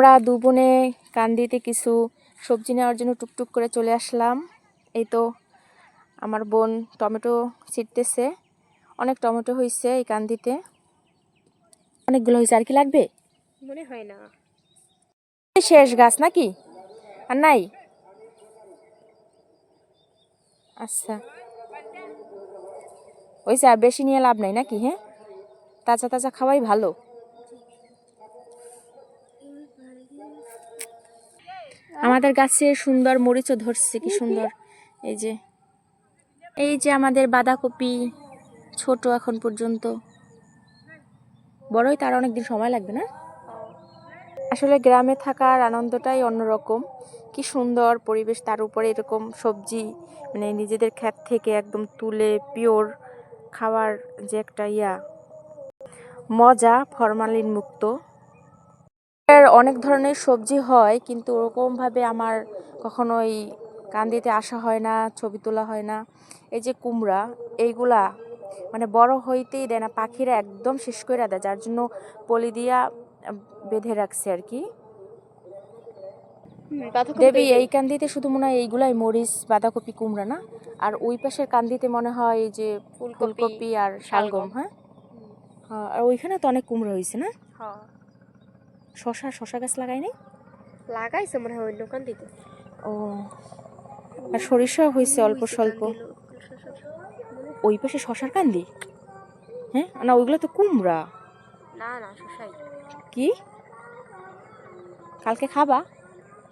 আমরা দু বোনে কান্দিতে কিছু সবজি নেওয়ার জন্য টুকটুক করে চলে আসলাম। এই তো আমার বোন টমেটো ছিটতেছে। অনেক টমেটো হয়েছে এই কান্দিতে, অনেকগুলো হয়েছে। আর কি লাগবে মনে হয় না, শেষ গাছ নাকি আর নাই? আচ্ছা হয়েছে, আর বেশি নিয়ে লাভ নাই নাকি? হ্যাঁ, তাজা তাজা খাওয়াই ভালো। আমাদের গাছে সুন্দর মরিচও ধরছে, কি সুন্দর। এই যে আমাদের বাঁধাকপি ছোট এখন পর্যন্ত, বড়ই তার অনেকদিন সময় লাগবে না? আসলে গ্রামে থাকার আনন্দটাই অন্যরকম। কি সুন্দর পরিবেশ, তার উপরে এরকম সবজি, মানে নিজেদের ক্ষেত থেকে একদম তুলে পিওর খাওয়ার যে একটা মজা, ফরমালিন মুক্ত। অনেক ধরনের সবজি হয়, কিন্তু ওরকমভাবে আমার কখনোই কান্দিতে আসা হয় না, ছবি তোলা হয় না। এই যে কুমড়া, এইগুলা মানে বড় হইতেই দেয় না, পাখিরা একদম শেষ করে দেয়, যার জন্য পলি দিয়া বেঁধে রাখছে আর কি। দেবী, এই কান্দিতে শুধু মনে হয় এইগুলাই মরিচ, বাঁধাকপি, কুমড়া না? আর ওই পাশের কান্দিতে মনে হয় এই যে ফুলকপি আর শালগম। হ্যাঁ, আর ওইখানে তো অনেক কুমড়া হয়েছে না? শশা গাছ লাগাইনি? লাগাইছে মনে হয় অন্য কান্দিতে। ও, আর সরিষা হয়েছে অল্প স্বল্প। ওই পাশে শশার কান্দি? হ্যাঁ না, ওইগুলো তো কুমড়া। না না, শশাই। কি কালকে খাবা?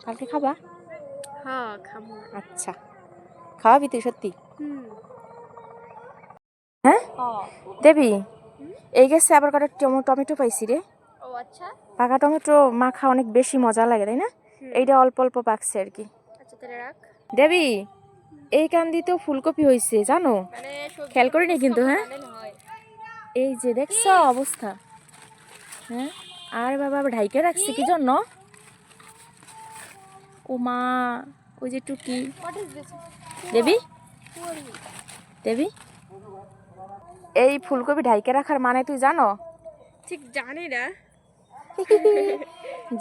কালকে খাবা? হ্যাঁ খাবো। আচ্ছা, খাওয়াবি তুই সত্যি? হ্যাঁ দেবী, এই গেছে আবার কটা টমেটো পাইছি রে। ও আচ্ছা, পাকা টমেটো মাখা অনেক বেশি মজা লাগে, তাই না? এইটা অল্প অল্প পাকছে আর কি। আচ্ছা তাহলে রাখ। দেবী, এই কান্দিতেও ফুলকপি হয়েছে জানো, খেয়াল করিনি কিন্তু। হ্যাঁ, এই যে দেখছো অবস্থা। হ্যাঁ, আর বাবা আবার ঢাইকে রাখছে কি জন্য? ও মা, ওই যে টুকি। দেবী, দেবী, এই ফুলকপি ঢাইকে রাখার মানে তুই জানো? ঠিক জানি না।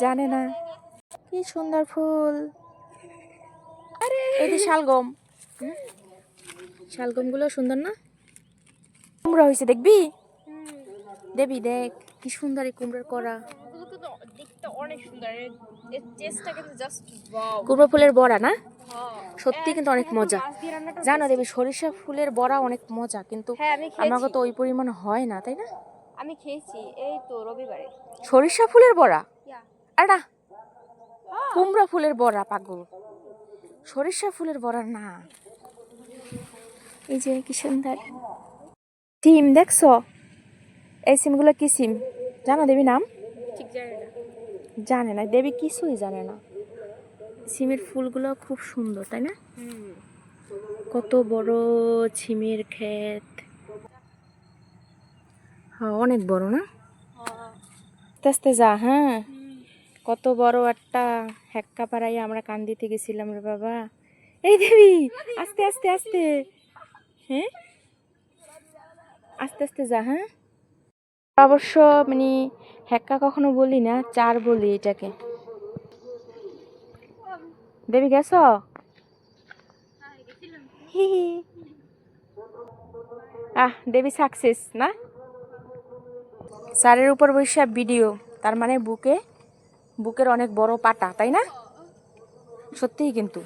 জানে না? কি সুন্দর ফুল। এই যে শালগম, শালগম গুলো সুন্দর না? কুমড়া হয়েছে দেখবি? দেবী দেখ কি সুন্দর এই কুমড়ার করা। দেখতে অনেক সুন্দর, এর টেস্টটা কিন্তু জাস্ট ওয়াও। কুমড়া ফুলের বড়া না? সত্যি কিন্তু অনেক মজা। জানো দেবী, সরিষা ফুলের বড়া অনেক মজা, কিন্তু আমাকে তো ওই পরিমাণ হয় না, তাই না? আমি খেয়েছি এই তো রবিবারে। সরিষা ফুলের বড়া? আর না, কুমড়া ফুলের বড়া পাগল, সরিষা ফুলের বড়া না। এই যে কি সুন্দর সিম দেখছো? এই সিমগুলো কি সিম জানো দেবী নাম? ঠিক জানি না। জানে না দেবী, কিছুই জানে না। সিমের ফুলগুলো খুব সুন্দর, তাই না? কত বড় সিমের ক্ষেত। হ্যাঁ অনেক বড় না? আস্তে আস্তে যা। হ্যাঁ, কত বড় একটা হেক্কা পাড়াই আমরা কান্দিতে গেছিলাম রে বাবা। এই দেবী, আস্তে আস্তে আস্তে। হ্যাঁ, আস্তে আস্তে যা। হ্যাঁ, অবশ্য মানে হেক্কা কখনো বলি না, চার বলি এটাকে। দেবী গেছ? দেবী সাকসেস না? চারের উপর বসে ভিডিও, তার মানে বুকের অনেক বড় পাটা, তাই না? সত্যিই কিন্তু।